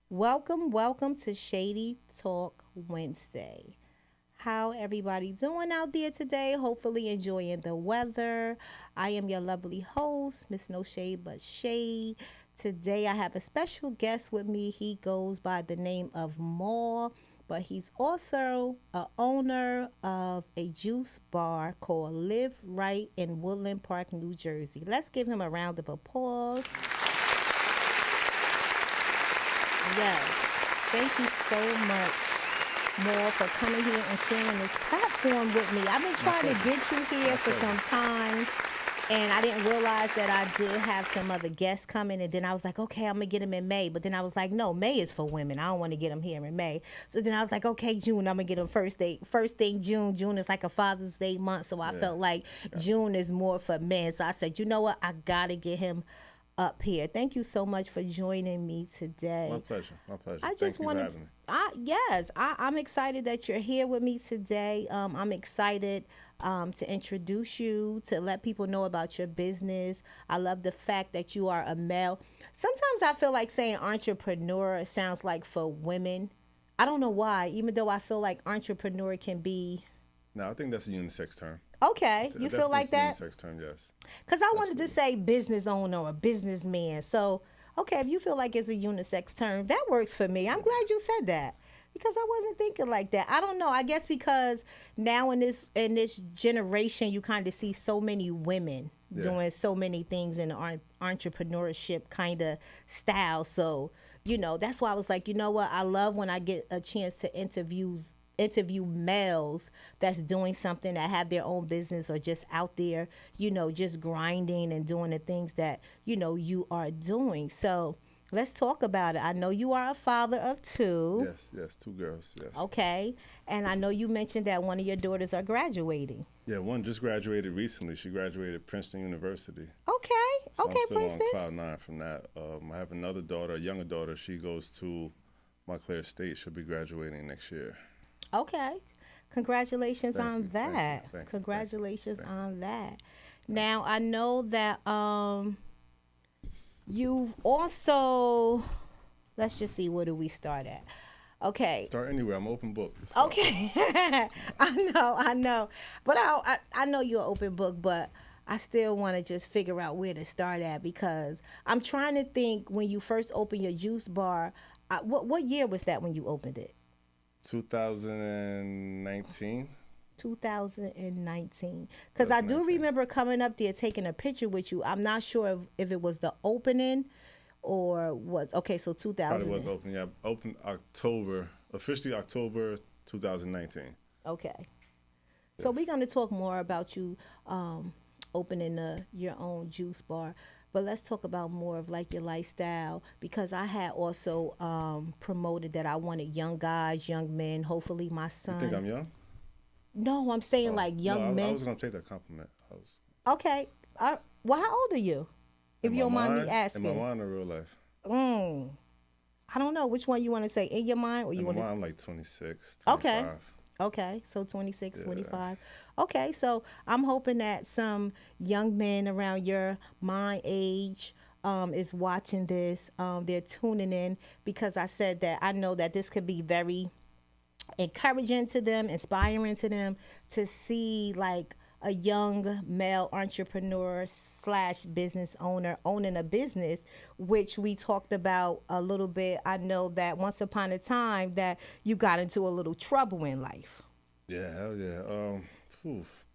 Welcome to Shady Talk Wednesday. How everybody doing out there today? Hopefully enjoying the weather. I am your lovely host, Miss No Shade But Shade. Today I have a special guest with me. He goes by the name of Maul, but he's also a owner of a juice bar called Live Right in Woodland Park, New Jersey. Let's give him a round of applause. Yes. Thank you so much, More, for coming here and sharing this platform with me. I've been trying to get you here for some time, and I didn't realize that I did have some other guests coming. And then I was like, okay, I'm gonna get them in May. But then I was like, no, May is for women. I don't want to get them here in May. So then I was like, okay, June, I'm gonna get them first thing June. June is like a Father's Day month, so I felt like June is more for men. So I said, you know what, I gotta get him up here. Thank you so much for joining me today. My pleasure. My pleasure. I just Thank you for wanted, having me. I'm excited that you're here with me today. I'm excited to introduce you, to let people know about your business. I love the fact that you are a male. Sometimes I feel like saying entrepreneur sounds like for women. I don't know why, even though I feel like entrepreneur can be. No, I think that's a unisex term. Okay, you feel Definitely like that? unisex term, yes. Because I wanted to Absolutely. say business owner or businessman. So, okay, if you feel like it's a unisex term, that works for me. I'm glad you said that because I wasn't thinking like that. I don't know. I guess because now in this generation, you kind of see so many women Yeah. doing so many things in the entrepreneurship kind of style. So, that's why I was like, you know what? I love when I get a chance to interview males that's doing something, that have their own business or just out there, just grinding and doing the things that, you are doing. So let's talk about it. I know you are a father of two. Yes, yes. Two girls, yes. Okay. And I know you mentioned that one of your daughters are graduating. Yeah, one just graduated recently. She graduated Princeton University. Okay. So I'm Okay, still on Princeton. cloud nine from that. I have another daughter, a younger daughter. She goes to Montclair State. She'll be graduating next year. Okay. Congratulations Thank on you. Thank you. that. Thank you. Thank you. Congratulations Thank you. on that. Thank Now I know that you've also, let's just see, where do we start at? you. Okay. Start anywhere. I'm open book. Start. Okay. I know. But I know you're an open book, but I still want to just figure out where to start at because I'm trying to think when you first opened your juice bar. What year was that when you opened it? 2019. 2019. Because I do 2019. remember coming up there taking a picture with you. I'm not sure if it was the opening or was okay. So Probably was 2000. open. Yeah, open October, officially October 2019. Okay. So Yes. we're going to talk more about you opening your own juice bar. But let's talk about more of like your lifestyle because I had also promoted that I wanted young guys, young men, hopefully my You think son. I'm young? No, I'm saying Oh like no, young I men. was gonna take that compliment. I was Okay. Well, how old are you? If in you my don't mind me mind, in my asking. mind, in real life. Mm, I don't know which one you want to say, in your mind or In you my want to. mind, I'm like 26, Okay. 25. Okay, so 26, Yeah. 25. Okay, so I'm hoping that some young men around my age is watching this. They're tuning in because I said that I know that this could be very encouraging to them, inspiring to them to see like a young male entrepreneur slash business owner owning a business, which we talked about a little bit. I know that once upon a time that you got into a little trouble in life. Yeah, hell yeah. Oof.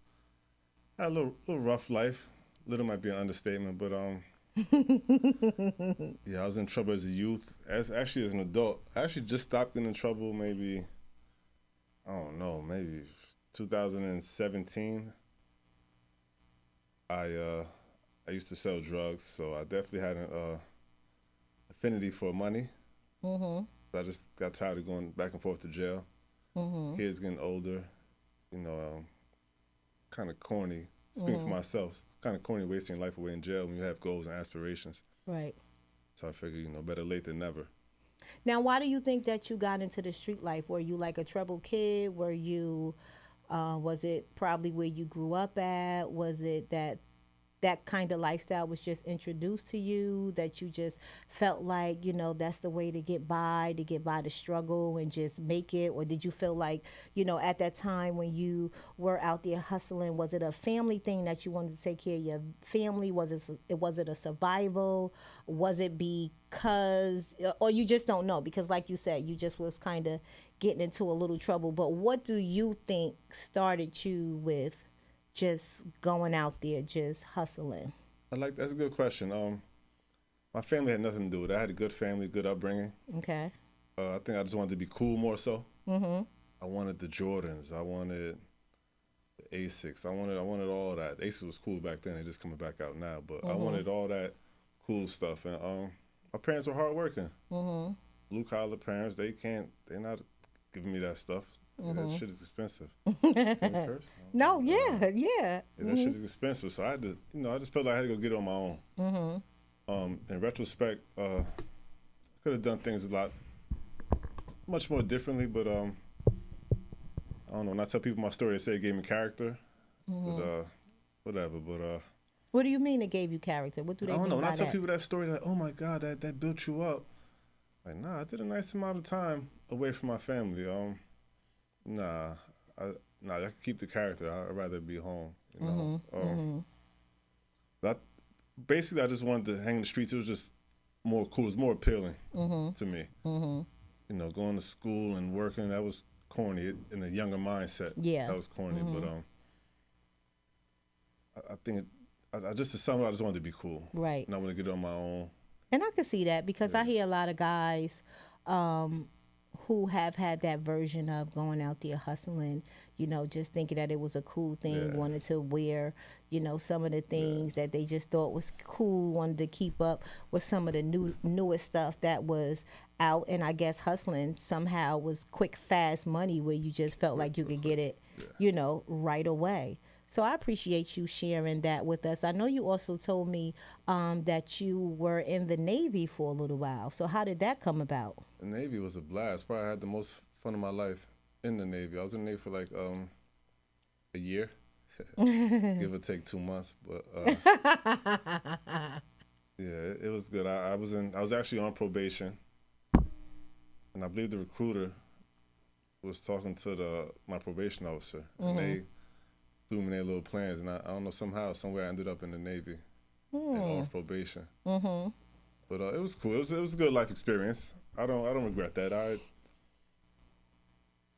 I had a little rough life. Little might be an understatement, but yeah, I was in trouble as a youth. As an adult, I actually just stopped getting in trouble. Maybe I don't know, maybe 2017. I uh, I used to sell drugs, so I definitely had an affinity for money. Mhm. But I just got tired of going back and forth to jail. Mhm. Kids getting older, you know, kind of corny. Speaking for Mhm. myself, kind of corny wasting your life away in jail when you have goals and aspirations. Right. So I figured, better late than never. Now, why do you think that you got into the street life? Were you like a troubled kid? Were you was it probably where you grew up at? Was it that that kind of lifestyle was just introduced to you, that you just felt like, that's the way to get by the struggle and just make it? Or did you feel like, at that time when you were out there hustling, was it a family thing that you wanted to take care of your family? Was it a survival? Was it because, or you just don't know? Because like you said, you just was kind of getting into a little trouble. But what do you think started you with just going out there, just hustling? That's a good question. My family had nothing to do with it. I had a good family, good upbringing. Okay. I think I just wanted to be cool more so. Mm-hmm. I wanted the Jordans. I wanted the Asics. I wanted all that. Asics was cool back then. They're just coming back out now. But I wanted all that cool stuff. And my parents were hardworking. Mm-hmm. Blue collar parents. They're not giving me that stuff. Yeah, that shit is expensive. Can we curse? No, yeah, yeah. That shit is expensive. So I had to, I just felt like I had to go get it on my own. In retrospect, I could have done things much more differently, but I don't know. When I tell people my story, they say it gave me character, but whatever. But What do you mean it gave you character? What do they I don't mean know. When by I tell that? people that story, like, oh my God, that built you up. Like, nah, I did a nice amount of time away from my family. I could keep the character. I'd rather be home. But basically, I just wanted to hang in the streets. It was just more cool. It was more appealing to me. Going to school and working, that was corny in a younger mindset. Yeah. That was corny. But I think I just decided I just wanted to be cool. Right. And I want to get it on my own. And I could see that because I hear a lot of guys who have had that version of going out there hustling, just thinking that it was a cool thing, wanted to wear, some of the things that they just thought was cool, wanted to keep up with some of the newest stuff that was out. And I guess hustling somehow was quick, fast money where you just felt like you could get it, right away. So I appreciate you sharing that with us. I know you also told me that you were in the Navy for a little while. So how did that come about? The Navy was a blast. Probably had the most fun of my life in the Navy. I was in the Navy for like a year, give or take 2 months. But yeah, it was good. I was actually on probation, and I believe the recruiter was talking to my probation officer, and they threw me their little plans, and I don't know, somewhere I ended up in the Navy and off probation. But it was cool. It was a good life experience. I don't regret that.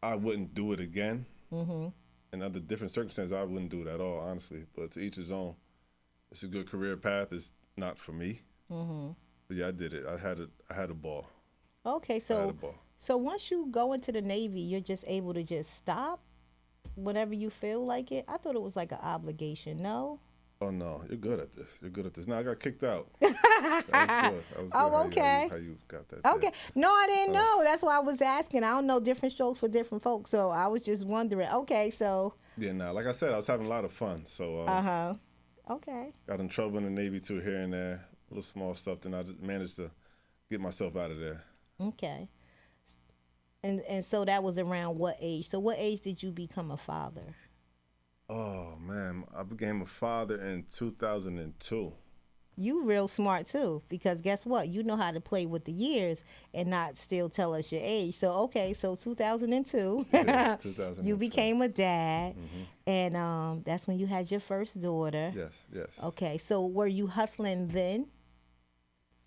I wouldn't do it again. In other different circumstances, I wouldn't do it at all, honestly. But to each his own. It's a good career path. It's not for me. But yeah, I did it. I had a ball. Okay, so once you go into the Navy, you're just able to just stop whenever you feel like it? I thought it was like an obligation. No? Oh no, you're good at this. You're good at this. No, I got kicked out. That was good. Oh, okay. How you got that? Okay. No, I didn't know. That's why I was asking. I don't know, different strokes for different folks. So I was just wondering. Okay, so. Yeah, like I said, I was having a lot of fun. So. Okay. Got in trouble in the Navy too, here and there, little small stuff. Then I just managed to get myself out of there. Okay. And so that was around what age? So what age did you become a father? Oh man, I became a father in 2002. You real smart too, because guess what? You know how to play with the years and not still tell us your age. So okay, so 2002, Yeah, 2002. you became a dad, and that's when you had your first daughter. Yes. Okay, so were you hustling then?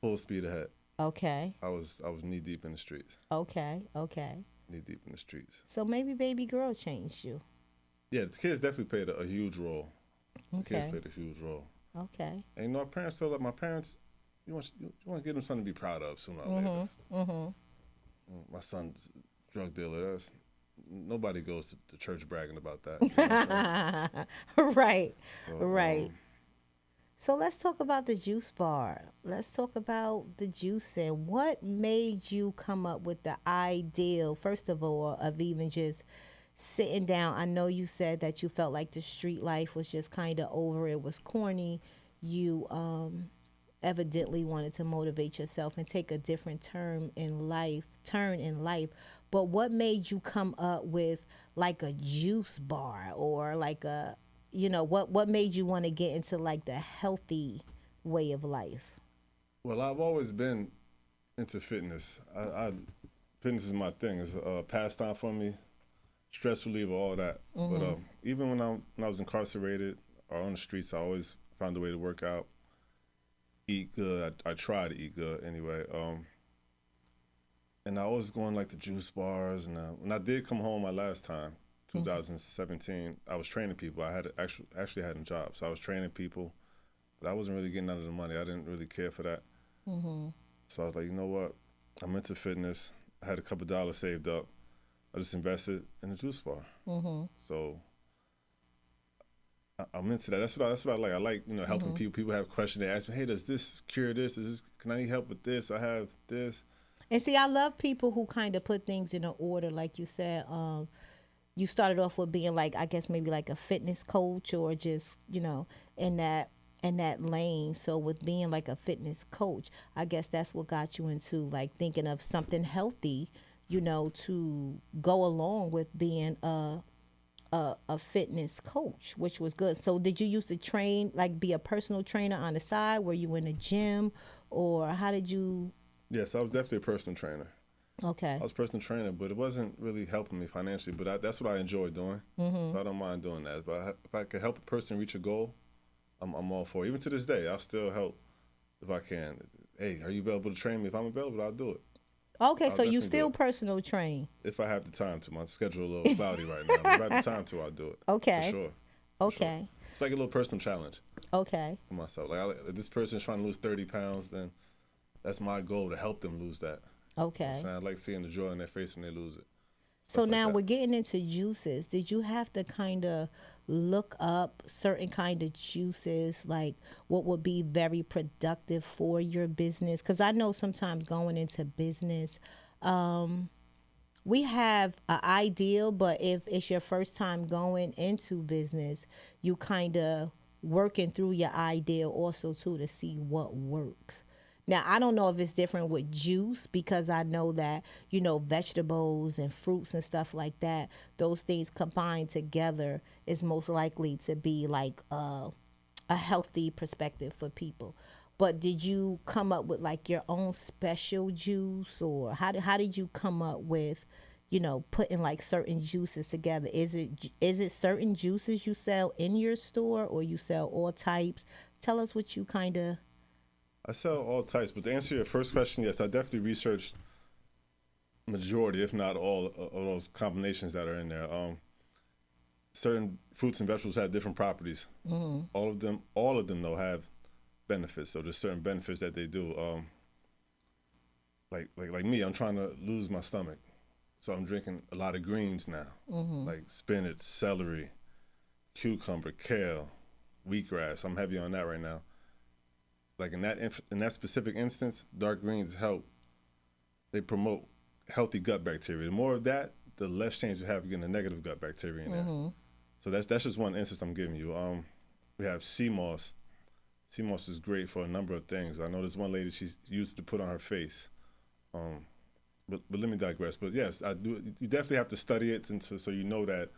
Full speed ahead. Okay. I was knee deep in the streets. Okay. Knee deep in the streets. So maybe baby girl changed you. Yeah, the kids definitely played a huge role. The Okay. kids played a huge role. Okay. And our parents told my parents, you want to give them something to be proud of sooner or later. My son's a drug dealer. Nobody goes to church bragging about that. You know what I'm Right. saying? Right. So let's talk about the juice bar. Let's talk about the juicing. What made you come up with the ideal, first of all, of even just sitting down? I know you said that you felt like the street life was just kind of over. It was corny. You evidently wanted to motivate yourself and take a different turn in life. But what made you come up with like a juice bar or like a what made you want to get into like the healthy way of life? Well, I've always been into fitness. Fitness is my thing. It's a pastime for me, stress reliever, all that. But even when I was incarcerated or on the streets, I always found a way to work out, eat good. I try to eat good anyway. And I was going like the juice bars. And when I did come home my last time, 2017, I was training people. I had actually had a job, so I was training people, but I wasn't really getting none of the money. I didn't really care for that. So I was like, you know what? I'm into fitness. I had a couple dollars saved up. I just invested in a juice bar. So I'm into that. That's what I like. I like helping people. People have questions. They ask me, hey, does this cure this? Can I need help with this? I have this. And see, I love people who kind of put things in an order, like you said. You started off with being like, I guess maybe like a fitness coach, or just in that lane. So with being like a fitness coach, I guess that's what got you into like thinking of something healthy, to go along with being a fitness coach, which was good. So did you used to train, like be a personal trainer on the side? Were you in a gym, or how did you? Yes, I was definitely a personal trainer. Okay. I was a personal trainer, but it wasn't really helping me financially. But that's what I enjoy doing, so I don't mind doing that. But if I could help a person reach a goal, I'm all for it. Even to this day, I'll still help if I can. Hey, are you available to train me? If I'm available, I'll do it. Okay, I'll so you definitely still do it. personal train. If I have the time to. My schedule a little cloudy right now. But if I have the time to, I'll do it. Okay. For sure. Okay. Sure. It's like a little personal challenge Okay. for myself. Like if this person's trying to lose 30 pounds, then that's my goal, to help them lose that. Okay. So I like seeing the joy in their face when they lose it. So Stuff like now that. we're getting into juices. Did you have to kind of look up certain kind of juices, like what would be very productive for your business? Because I know sometimes going into business, we have an ideal, but if it's your first time going into business, you kind of working through your ideal also too to see what works. Now, I don't know if it's different with juice, because I know that, vegetables and fruits and stuff like that, those things combined together is most likely to be like a healthy perspective for people. But did you come up with like your own special juice, or how did you come up with, putting like certain juices together? Is it certain juices you sell in your store, or you sell all types? Tell us what you kind of. I sell all types, but to answer your first question, yes, I definitely researched majority, if not all, of those combinations that are in there. Certain fruits and vegetables have different properties. All of them though have benefits. So there's certain benefits that they do. Like me, I'm trying to lose my stomach, so I'm drinking a lot of greens now, like spinach, celery, cucumber, kale, wheatgrass. I'm heavy on that right now. Like in that specific instance, dark greens help. They promote healthy gut bacteria. The more of that, the less chance you have of getting a negative gut bacteria in there. So that's just one instance I'm giving you. We have sea moss. Sea moss is great for a number of things. I know there's one lady she's used to put on her face. But let me digress. But yes, I do. You definitely have to study it so you know that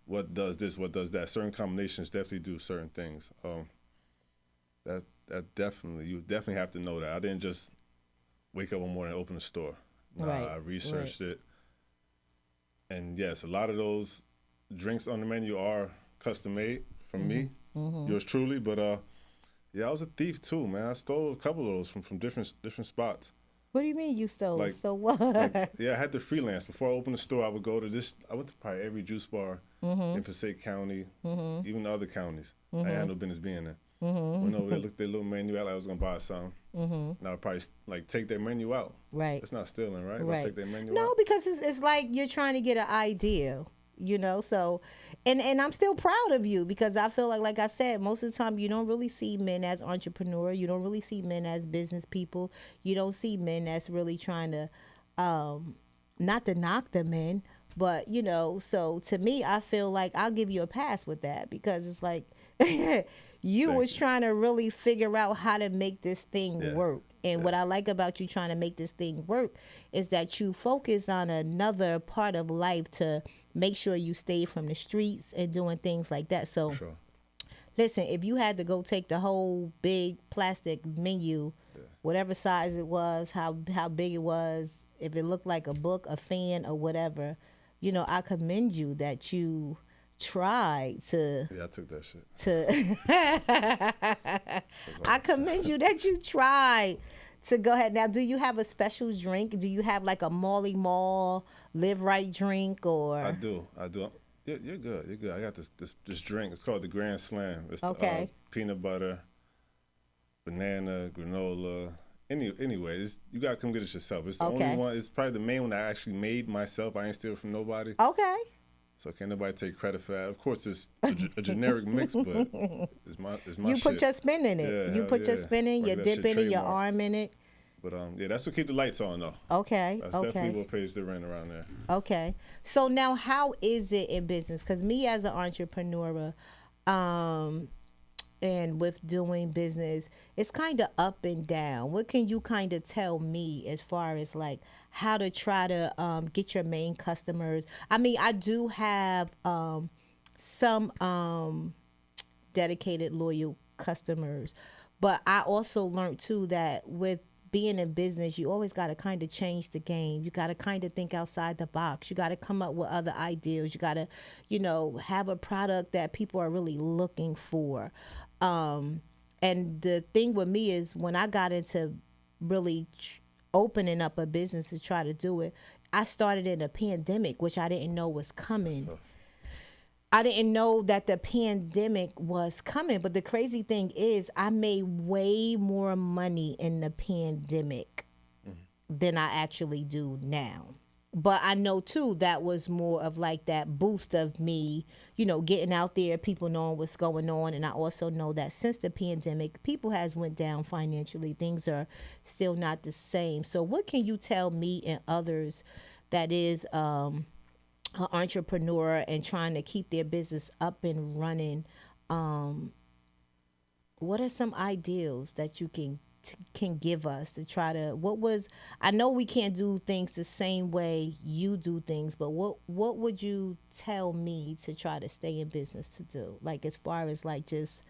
what does this, what does that. Certain combinations definitely do certain things. That definitely, you definitely have to know that. I didn't just wake up one morning and open a store. Nah, Right, I researched it. And yes, a lot of those drinks on the menu are custom made from me, yours truly. But yeah, I was a thief too, man. I stole a couple of those from different spots. What do you mean you stole? Like- So what? Yeah, I had to freelance. Before I opened the store, I would go to this. I went to probably every juice bar in Passaic County, even the other counties. I had no business being there. Went over there, looked their little menu out, like I was gonna buy something. And I would probably like take their menu out. Right. It's not stealing, right? If I Right. take their menu No, out. because it's like you're trying to get an idea, so and I'm still proud of you, because I feel like I said, most of the time you don't really see men as entrepreneur, you don't really see men as business people, you don't see men that's really trying to not to knock the men, but so to me I feel like I'll give you a pass with that, because it's like you Thank was you. trying to really figure out how to make this thing Yeah. work. And what I like about you trying to make this thing work is that you focus on another part of life to make sure you stay from the streets and doing things like that. So Sure. Listen, if you had to go take the whole big plastic menu, whatever size it was, how big it was, if it looked like a book, a fan, or whatever, I commend you that you tried to. Yeah, I took that shit. I commend you that you tried to go ahead. Now, do you have a special drink? Do you have like a Molly Mall Live Right drink, or? I do. You're good. You're good. I got this drink. It's called the Grand Slam. It's Okay. the, peanut butter, banana, granola. Anyway, you gotta come get it yourself. It's the Okay. only one. It's probably the main one that I actually made myself. I ain't steal from nobody. Okay. So can't nobody take credit for that. Of course, it's a generic mix, but it's my You put shit. your spin in it. Yeah, You hell put your yeah. spin in, Like your that dip shit in it, your trademark. arm in it. But yeah, that's what keep the lights on though. Okay. That's Okay. definitely what pays the rent around there. Okay. So now how is it in business? Because me as an entrepreneur, and with doing business, it's kind of up and down. What can you kind of tell me as far as like how to try to get your main customers? I mean, I do have some dedicated, loyal customers, but I also learned too that with being in business, you always got to kind of change the game. You got to kind of think outside the box. You got to come up with other ideas. You got to, have a product that people are really looking for. And the thing with me is when I got into really opening up a business to try to do it, I started in a pandemic, which I didn't know was coming. I didn't know that the pandemic was coming. But the crazy thing is I made way more money in the pandemic than I actually do now. But I know too that was more of like that boost of me, getting out there, people knowing what's going on. And I also know that since the pandemic, people has went down financially. Things are still not the same. So what can you tell me and others that is an entrepreneur and trying to keep their business up and running? What are some ideals that you can give us to try to, I know we can't do things the same way you do things, but what would you tell me to try to stay in business to do? Like as far as like just,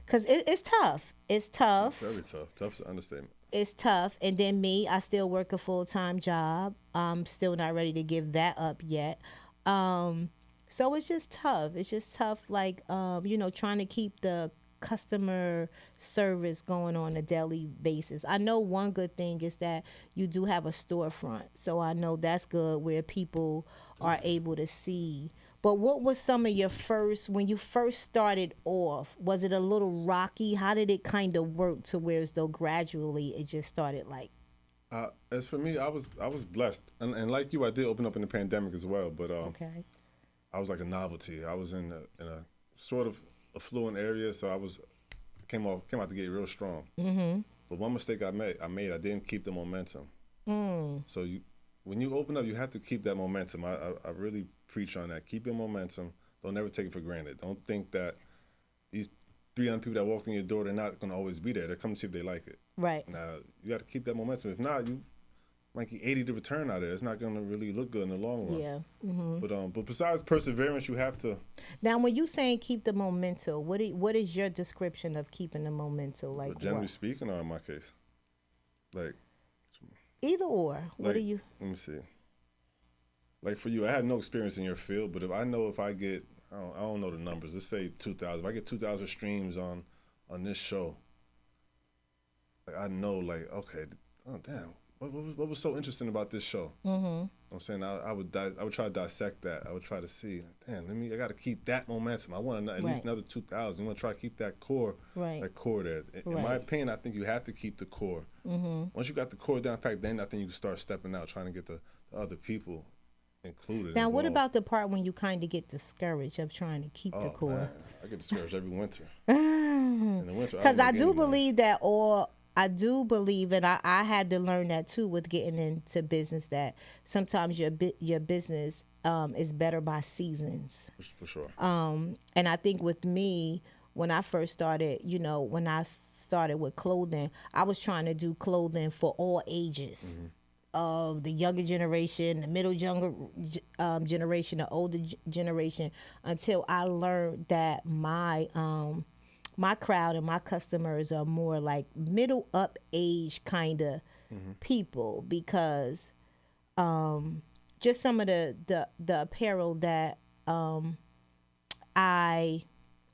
because it's tough. It's tough. Very tough. Tough's an understatement. It's tough. And then me, I still work a full-time job. I'm still not ready to give that up yet. So it's just tough. It's just tough, like, trying to keep the customer service going on a daily basis. I know one good thing is that you do have a storefront. So I know that's good where people are able to see. But what was some of your when you first started off, was it a little rocky? How did it kind of work to where as though gradually it just started like? As for me, I was blessed. And like you, I did open up in the pandemic as well. But Okay. I was like a novelty. I was in a sort of affluent area, so I came out the gate real strong. Mm-hmm. But one mistake I made, I didn't keep the momentum. So when you open up, you have to keep that momentum. I really preach on that. Keep your momentum. Don't ever take it for granted. Don't think that these 300 people that walked in your door, they're not going to always be there. They're coming to see if they like it. Right. Now, you got to keep that momentum. If not, you might get 80 to return out of it. It's not going to really look good in the long run. Yeah. Mm-hmm. But besides perseverance, you have to. Now, when you saying keep the momentum, what is your description of keeping the momentum? Like, Generally what? speaking, or in my case, like Either or. What are like, you? Let me see. Like for you, I had no experience in your field, but if I get, I don't know the numbers. Let's say 2,000. If I get 2,000 streams on this show, like I know, like okay, oh damn, what was so interesting about this show? Mm-hmm. I'm saying I would try to dissect that. I would try to see, damn, I got to keep that momentum. I want at least another 2,000. You want to try to keep that core, there. In my opinion, I think you have to keep the core. Mm-hmm. Once you got the core down packed, then I think you can start stepping out, trying to get the other people included. Now, what involved. about the part when you kind of get discouraged of trying to keep the core? Man, I get discouraged every winter. In the winter, Because I don't do make any money. believe that, or I do believe, and I had to learn that too with getting into business, that sometimes your business is better by seasons. For sure. And I think with me, when I first started, when I started with clothing, I was trying to do clothing for all ages. Mm-hmm. Of the younger generation, the middle younger generation, the older generation, until I learned that my my crowd and my customers are more like middle up age kind of people because just some of the apparel that I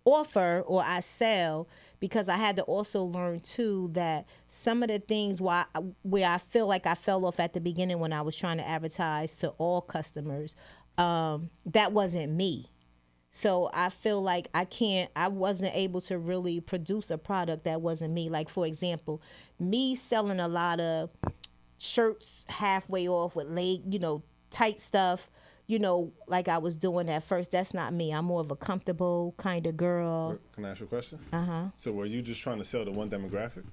offer or I sell, because I had to also learn too that some of the things where I feel like I fell off at the beginning when I was trying to advertise to all customers, that wasn't me. So I feel like I wasn't able to really produce a product that wasn't me. Like, for example, me selling a lot of shirts halfway off with tight stuff, like I was doing at first. That's not me. I'm more of a comfortable kind of girl. Can I ask you a question? Uh-huh. So were you just trying to sell to one demographic?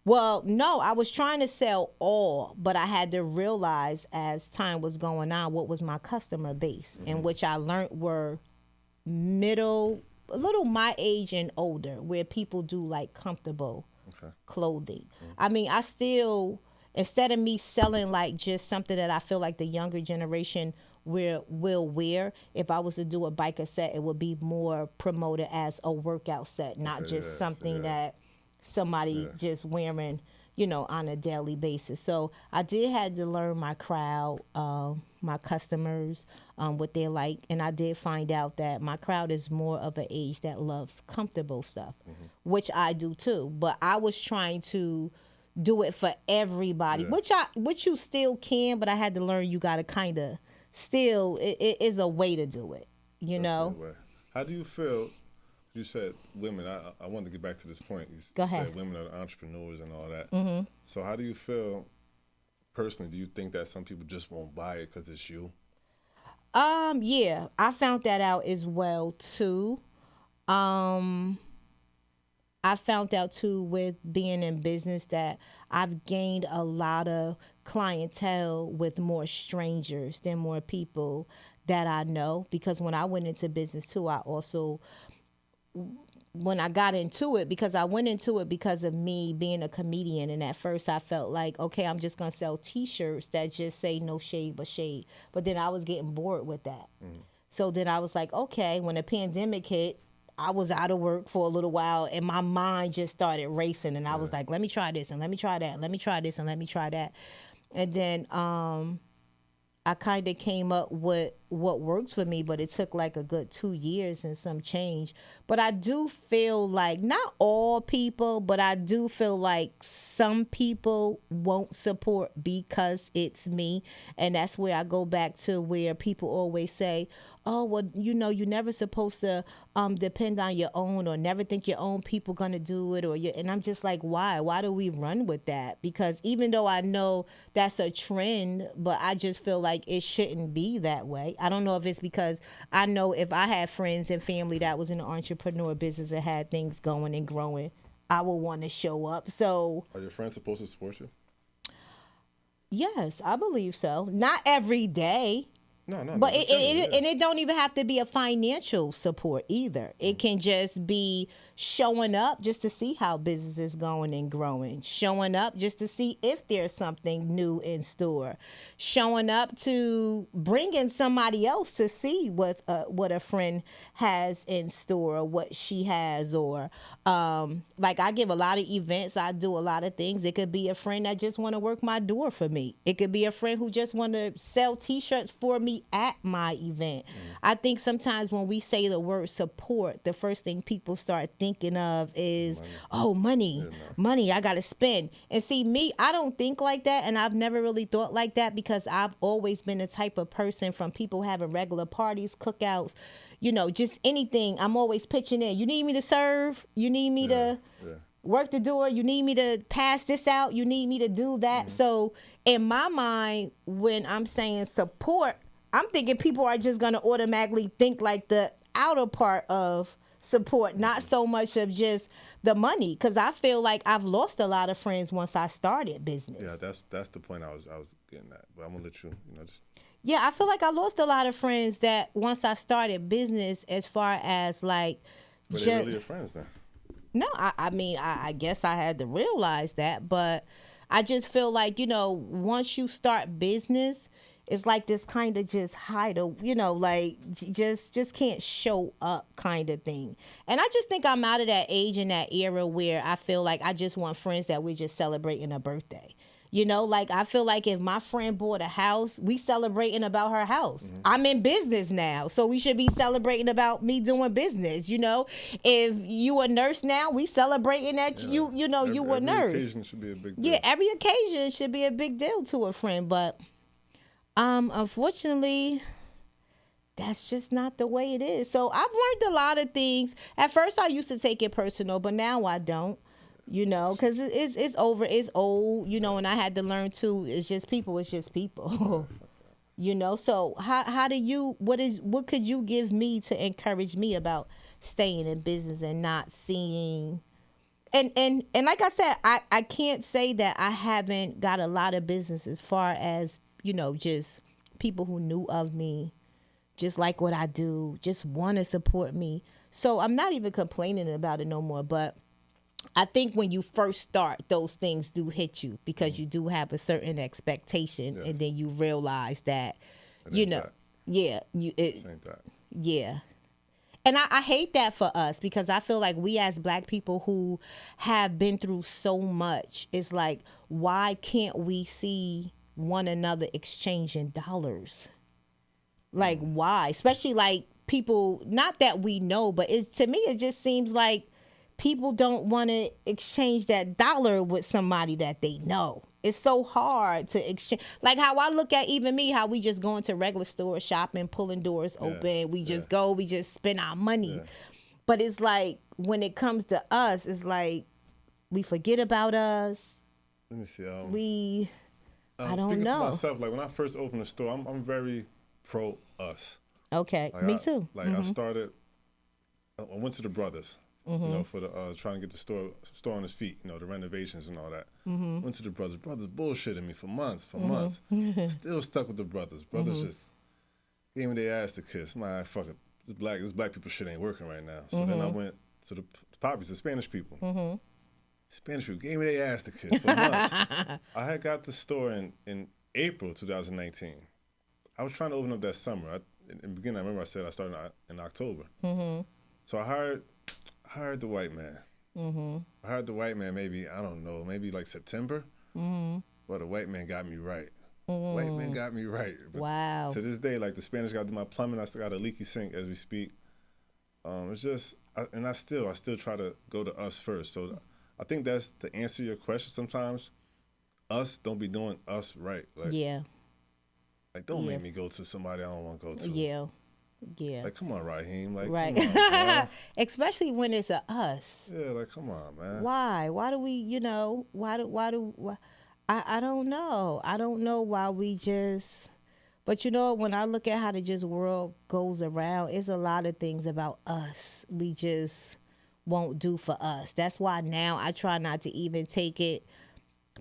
Well, no, I was trying to sell all, but I had to realize as time was going on what was my customer base, and which I learned were middle, a little my age and older, where people do like comfortable clothing. I mean, I still, instead of me selling like just something that I feel like the younger generation will wear, if I was to do a biker set, it would be more promoted as a workout set, not just something that somebody just wearing, on a daily basis. So I did have to learn my crowd, my customers, what they like. And I did find out that my crowd is more of an age that loves comfortable stuff, which I do too. But I was trying to do it for everybody, which you still can, but I had to learn you got to kind of still, it is a way to do it, know? How do you feel? You said women. I wanted to get back to this point. Go ahead. Said women are the entrepreneurs and all that. So how do you feel personally? Do you think that some people just won't buy it because it's you? Yeah, I found that out as well too. I found out too with being in business that I've gained a lot of clientele with more strangers than more people that I know. Because when I went into business too, when I got into it, because I went into it because of me being a comedian, and at first I felt like, okay, I'm just gonna sell t-shirts that just say no shade but shade. But then I was getting bored with that. So then I was like, okay, when the pandemic hit, I was out of work for a little while and my mind just started racing, and I was like, let me try this and let me try that, let me try this and let me try that. And then I kind of came up with what works for me, but it took like a good 2 years and some change. But I do feel like, not all people, but I do feel like some people won't support because it's me. And that's where I go back to where people always say, oh, well, you're never supposed to depend on your own, or never think your own people gonna do it, and I'm just like, why? Why do we run with that? Because even though I know that's a trend, but I just feel like it shouldn't be that way. I don't know if it's because I know if I had friends and family that was in the entrepreneur business and had things going and growing, I would want to show up. So are your friends supposed to support you? Yes, I believe so. Not every day. No, but it don't even have to be a financial support either. It can just be showing up just to see how business is going and growing, showing up just to see if there's something new in store, showing up to bring in somebody else to see what a friend has in store, or what she has, or like I give a lot of events, I do a lot of things. It could be a friend that just want to work my door for me. It could be a friend who just want to sell t-shirts for me at my event. I think sometimes when we say the word support, the first thing people start thinking of is money. Money I gotta spend. And see, me, I don't think like that, and I've never really thought like that, because I've always been the type of person, from people having regular parties, cookouts, just anything, I'm always pitching in. You need me to serve? You need me to work the door? You need me to pass this out? You need me to do that? So in my mind, when I'm saying support, I'm thinking people are just going to automatically think like the outer part of support, not so much of just the money, because I feel like I've lost a lot of friends once I started business. Yeah, that's the point I was getting at. But I'm going to let you, Yeah, I feel like I lost a lot of friends that once I started business, as far as like... But they're really your friends then? No, I mean, I guess I had to realize that, but I just feel like, once you start business, it's like this kind of just hide, like just can't show up kind of thing. And I just think I'm out of that age and that era where I feel like I just want friends that we're just celebrating a birthday. Like I feel like if my friend bought a house, we celebrating about her house. I'm in business now, so we should be celebrating about me doing business. If you a nurse now, we celebrating that you a nurse. Every occasion should be a big deal. Yeah, every occasion should be a big deal to a friend, but unfortunately, that's just not the way it is. So I've learned a lot of things. At first, I used to take it personal, but now I don't. Because it's over, it's old. And I had to learn too. It's just people. So how do you? What could you give me to encourage me about staying in business and not seeing? And like I said, I can't say that I haven't got a lot of business as far as just people who knew of me, just like what I do, just want to support me. So I'm not even complaining about it no more. But I think when you first start, those things do hit you because you do have a certain expectation, and then you realize that, That. yeah, It ain't that. Yeah. And I hate that for us because I feel like we as Black people who have been through so much, it's like, why can't we see one another exchanging dollars? Like, why? Especially like people, not that we know, but to me, it just seems like people don't want to exchange that dollar with somebody that they know. It's so hard to exchange. Like how I look at even me, how we just go into regular stores, shopping, pulling doors open. We just go, we just spend our money. Yeah. But it's like when it comes to us, it's like we forget about us. Let me see. I don't speaking know. for myself, like when I first opened the store, I'm very pro us. Okay, Like me too. I went to the brothers. For the trying to get the store on its feet, the renovations and all that. Went to the brothers. Brothers bullshitted me for months. Still stuck with the brothers. Brothers just gave me their ass to kiss. My fuck it, this black people shit ain't working right now. So then I went to the poppies, the Spanish people. Spanish people gave me their ass to kiss for months. I had got the store in April 2019. I was trying to open up that summer. In the beginning, I remember I said I started in October. So I hired the white man. I hired the white man maybe like September. But the white man got me right. White man got me right. But wow. to this day, like the Spanish guy did my plumbing. I still got a leaky sink as we speak. It's just, I still try to go to us first. So I think that's to answer your question. Sometimes us don't be doing us right. Like, like don't make me go to somebody I don't want to go to. Yeah. Like, come on, Raheem. Like, right. come on, Especially when it's a us. Yeah, like, come on, man. Why? Why do we, I don't know. I don't know why we just, but when I look at how the just world goes around, it's a lot of things about us we just won't do for us. That's why now I try not to even take it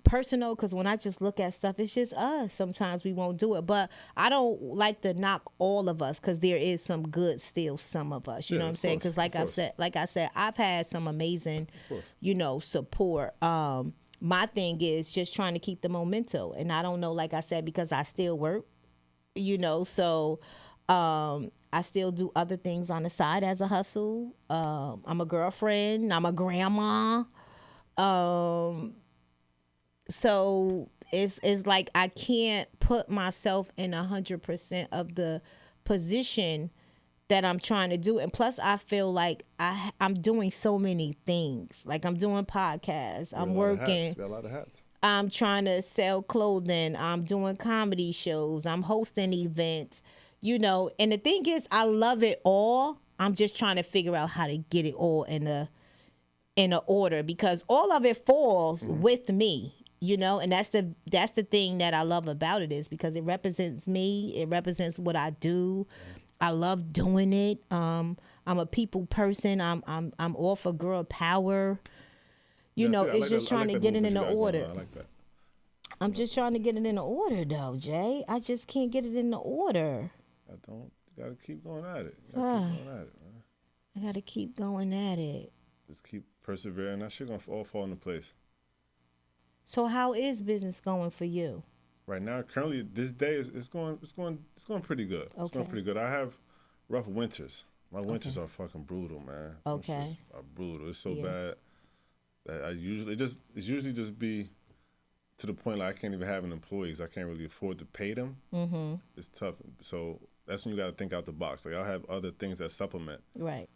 personal, because when I just look at stuff, it's just us. Sometimes we won't do it, but I don't like to knock all of us, because there is some good still, some of us, you know what I'm saying? Because like I said, I've had some amazing support. My thing is just trying to keep the momentum, and I don't know, like I said, because I still work, so I still do other things on the side as a hustle. I'm a girlfriend, I'm a grandma, so it's like I can't put myself in 100% of the position that I'm trying to do. And plus I feel like I'm doing so many things. Like I'm doing podcasts, I'm working. Got a lot of hats. I'm trying to sell clothing, I'm doing comedy shows, I'm hosting events, and the thing is, I love it all. I'm just trying to figure out how to get it all in a order, because all of it falls with me. And that's the thing that I love about it, is because it represents me. It represents what I do. I love doing it. I'm a people person. I'm all for girl power. It's just trying to get it in the order. I like that. I'm just trying to get it in the order, though, Jay. I just can't get it in the order. You gotta keep going at it. You gotta keep going at it, man. I gotta keep going at it. Just keep persevering. That shit gonna all fall into place. So how is business going for you? Right now, currently, this day is it's going pretty good. It's going Okay. pretty good. I have rough winters. My winters Okay. are fucking brutal, man. Them shits Okay. are brutal. It's so Yeah. bad that it's usually just be to the point like I can't even have an employees. I can't really afford to pay them. Mm-hmm. It's tough. So that's when you got to think out the box. Like I'll have other things that supplement. Right.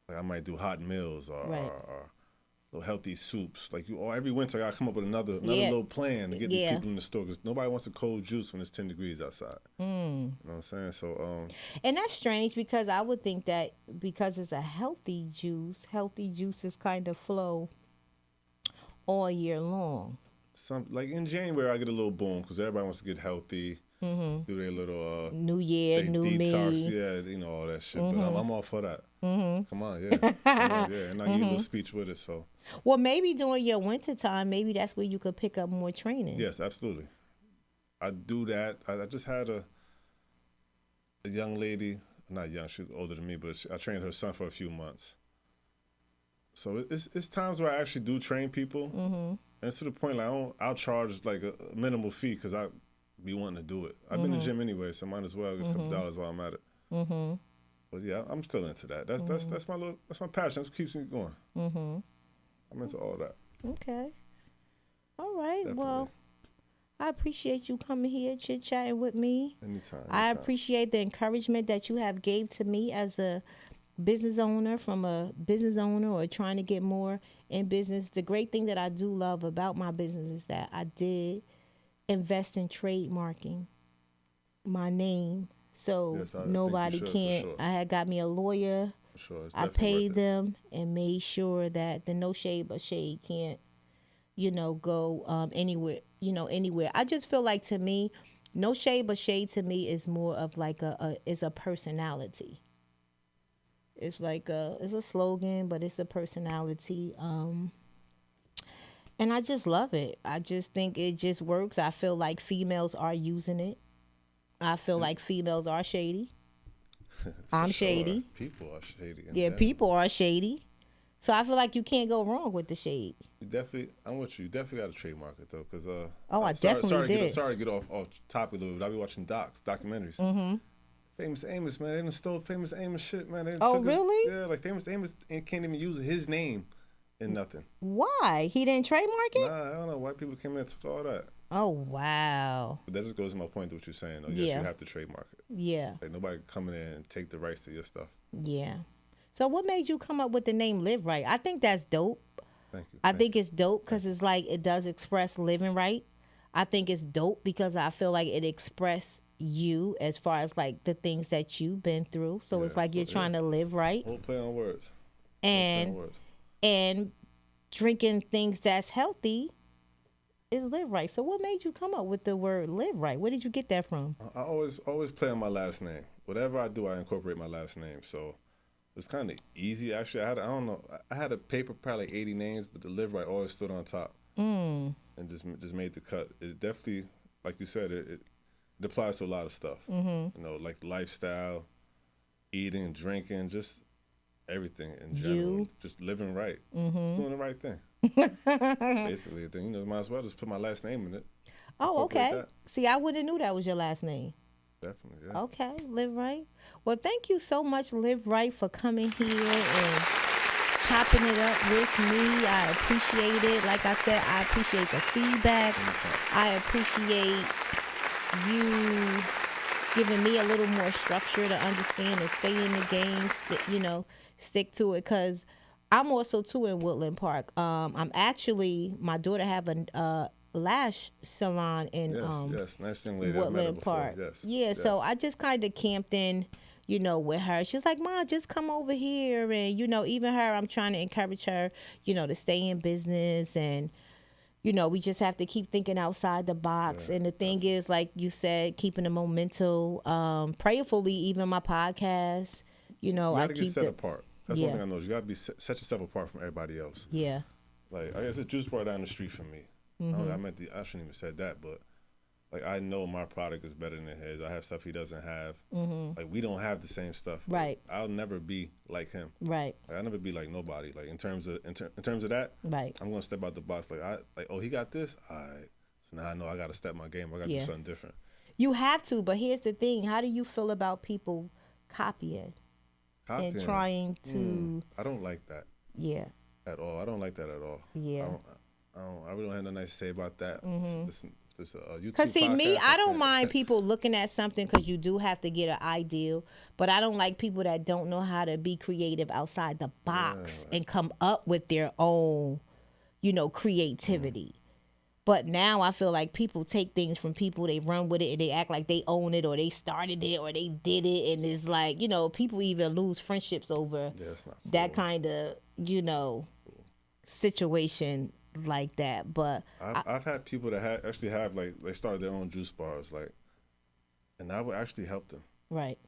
Like I might do hot meals Right. or little healthy soups. Like every winter, I gotta come up with another Yeah. little plan to get these Yeah. people in the store because nobody wants a cold juice when it's 10 degrees outside. You know what I'm saying? So And that's strange because I would think that because it's a healthy juices kind of flow all year long. some like in January, I get a little boom because everybody wants to get healthy, do their little New year, they new detox, me. yeah, all that shit. But I'm all for that. Come on, yeah, come on, yeah, and I give you a little speech with it. So Well, maybe during your winter time, maybe that's where you could pick up more training. yes, absolutely, I do that. I just had a young lady, not young, she's older than me, but I trained her son for a few months. So it's times where I actually do train people, and it's to the point like I'll charge like a minimal fee because I be wanting to do it. I've been to the gym anyway, so might as well get a couple dollars while I'm at it. But yeah, I'm still into that. That's my passion. That's what keeps me going. I'm into all that. Okay. All right. Definitely. Well, I appreciate you coming here, chit-chatting with me. Anytime. I appreciate the encouragement that you have gave to me as a business owner, from a business owner or trying to get more in business. The great thing that I do love about my business is that I did invest in trademarking my name. So Yes, I think nobody you should, for can't. sure. I had got me a lawyer. For sure. It's I definitely paid worth it. them and made sure that the No Shade But Shade can't, go anywhere, anywhere. I just feel like, to me, No Shade But Shade to me is more of like is a personality. It's like it's a slogan, but it's a personality. And I just love it. I just think it just works. I feel like females are using it. I feel like females are shady. I'm For sure. shady. People are shady. in Yeah, general. people are shady. So I feel like you can't go wrong with the shade. I'm with you. You definitely got to trademark it though, because I sorry definitely to did. sorry to get off topic a little bit. I be watching documentaries. Famous Amos, man, they done stole Famous Amos shit, man. They done Oh, took really? Yeah, like Famous Amos can't even use his name in nothing. Why? He didn't trademark it? Nah, I don't know. White people came in and took all that. Oh, wow. But that just goes to my point to what you're saying. Though. Yes, Yeah. you have to trademark it. Yeah. Like nobody can come in there and take the rights to your stuff. Yeah. So what made you come up with the name Live Right? I think that's dope. Thank you. I think it's dope because it's like it does express living right. I think it's dope because I feel like it express you as far as like the things that you've been through. So it's Yeah, like you're yeah. trying to live right Whole play on words. and and drinking things that's healthy is live right. So what made you come up with the word live right? Where did you get that from? I always play on my last name. Whatever I do, I incorporate my last name. So it's kind of easy. Actually, I had a paper probably like 80 names, but the Live Right always stood on top and just made the cut. It definitely, like you said, it applies to a lot of stuff. Like lifestyle, eating, drinking, just everything in general. Just living right, just doing the right thing. Basically, then might as well just put my last name in it. Oh, Incorporate okay. that. See, I wouldn't knew that was your last name. Definitely, yeah. Okay, Live Right. Well, thank you so much, Live Right, for coming here and chopping it up with me. I appreciate it. Like I said, I appreciate the feedback. I appreciate you giving me a little more structure to understand and stay in the game, stick to it. Because I'm also, too, in Woodland Park. I'm actually, my daughter have a lash salon in yes, nice young lady. I've met her Woodland before. Park. Yes, Yeah, yes. so I just kind of camped in, with her. She's like, "Ma, just come over here." And, even her, I'm trying to encourage her, to stay in business. And, we just have to keep thinking outside the box. Yeah, and the thing is, like you said, keeping the momentum. Prayerfully, even my podcast, You I gotta keep get set apart. That's Yeah. one thing I know. You gotta set yourself apart from everybody else. Yeah. Like I guess a juice bar down the street from me. I shouldn't even said that, but like I know my product is better than his. I have stuff he doesn't have. Like we don't have the same stuff. Like, Right. I'll never be like him. Right. Like, I'll never be like nobody. Like in terms of that, Right. I'm gonna step out the box. Like he got this. All right. So now I know I got to step my game. I got to Yeah. do something different. You have to, but here's the thing. How do you feel about people copying and trying to... I don't like that Yeah. at all. I don't like that at all. Yeah. I really don't have nothing nice to say about that. This YouTube Because see, me, podcast, I don't mind people looking at something because you do have to get an ideal. But I don't like people that don't know how to be creative outside the box and come up with their own, creativity. But now I feel like people take things from people, they run with it, and they act like they own it, or they started it, or they did it. And it's like, people even lose friendships over it's not cool. that kind of, situation like that. But I've had people that actually have, like, they started their own juice bars, like, and I would actually help them. Right.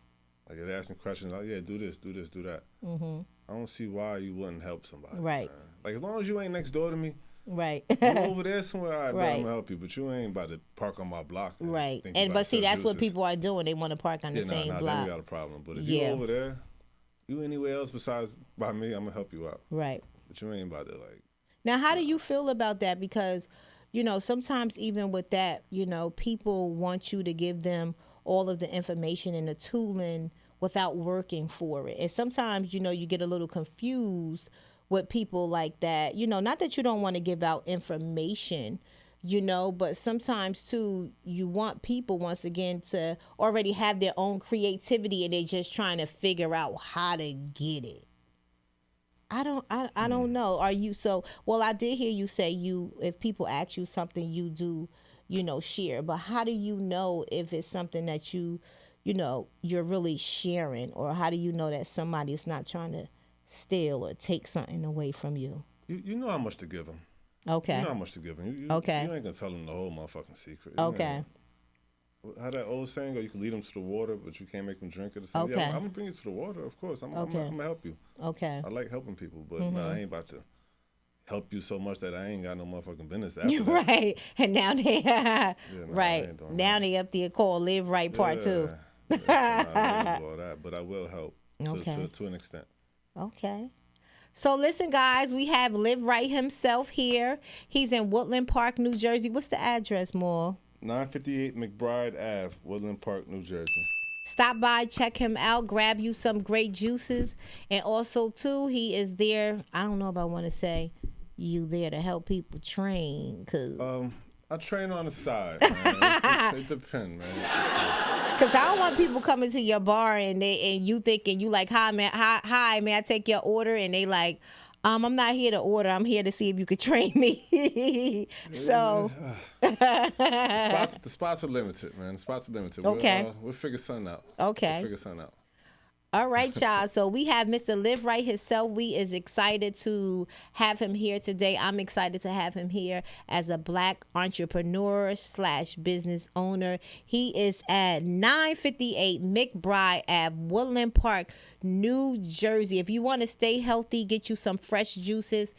Like, if they ask me questions, like, yeah, do this, do this, do that. Mm-hmm. I don't see why you wouldn't help somebody. Right. Man. Like, as long as you ain't next door to me. Right. You over there somewhere, all right, Right. I'm gonna help you, but you ain't about to park on my block. Right. But see, that's what people are doing. They want to park on the same Then block. we got a problem. But if you over there, you anywhere else besides by me, I'm gonna help you out. Right. But you ain't about to, like. Now, how do you feel about that? Because, sometimes even with that, people want you to give them all of the information and the tooling without working for it. And sometimes, you get a little confused with people like that. Not that you don't want to give out information, but sometimes too, you want people, once again, to already have their own creativity and they're just trying to figure out how to get it. I don't know. Are you well, I did hear you say if people ask you something, you do, share. But how do you know if it's something that you're really sharing, or how do you know that somebody is not trying to steal or take something away from you? You know how much to give them. Okay. You know how much to give them. You Okay. You ain't gonna tell them the whole motherfucking secret. Okay. How that old saying go, you can lead them to the water, but you can't make them drink it or something. Okay. Yeah, I'm gonna bring you to the water, of course. I'm gonna help you. Okay. I like helping people, but no, I ain't about to help you so much that I ain't got no motherfucking business after that. Right. And now they right. I ain't doing Now that. they up there called Live Right Part 2. Yeah, so I don't do all that, but I will help to an extent. Okay. So listen, guys, we have Live Right himself here. He's in Woodland Park, New Jersey. What's the address, Maul? 958 McBride Ave, Woodland Park, New Jersey. Stop by, check him out, grab you some great juices. And also, too, he is there. I don't know if I want to say you there to help people train. I train on the side, man. It depends, man. Because I don't want people coming to your bar and you thinking you like, hi, may I take your order? And they like, I'm not here to order. I'm here to see if you could train me. So the spots are limited, man. The spots are limited. Okay. We'll figure something out. Okay. We'll figure something out. All right, y'all. So we have Mr. Live Right himself. We is excited to have him here today. I'm excited to have him here as a Black entrepreneur / business owner. He is at 958 McBride Ave, Woodland Park, New Jersey. If you want to stay healthy, get you some fresh juices,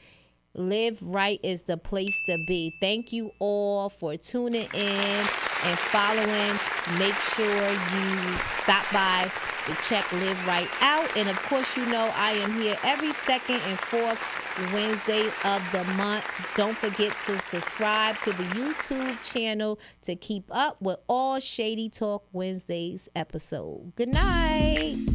Live Right is the place to be. Thank you all for tuning in and following. Make sure you stop by to check Live Right out. And of course, I am here every second and fourth Wednesday of the month. Don't forget to subscribe to the YouTube channel to keep up with all Shady Talk Wednesdays episode. Good night.